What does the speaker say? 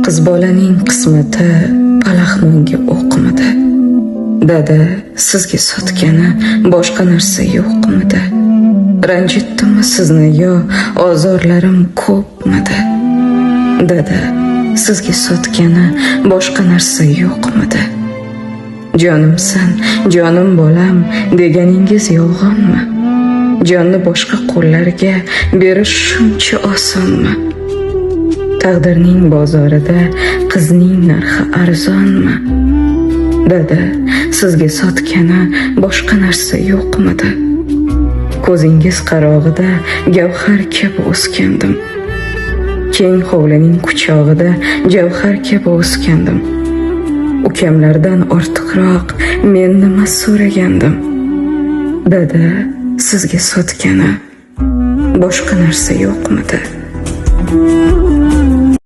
qiz bolaning qismati palaxmonga o'qmidi. Dada, sizga sotgani boshqa narsa yo'qmidi? Ranjitdimmi sizni yo ozorlarim ko'pmidi? Dada, sizga sotgani boshqa narsa yo'qmidi? Jonimsan, jonim bolam deganingiz yolg'onmi? Jonni boshqa qo'llarga berish shuncha osonmi? Taqdirning bozorida qizning narxi arzonmi? Dada, sizga sotgani boshqa narsa yo'qmidi? Ko'zingiz qarog'ida gavhar kabi o'sgandim. Keng hovlining quchog'ida javhar kabi o'sgandim. Ukamlardan ortiqroq men nima so'ragandim? Dada, sizga sotgani boshqa narsa yo'qmidi?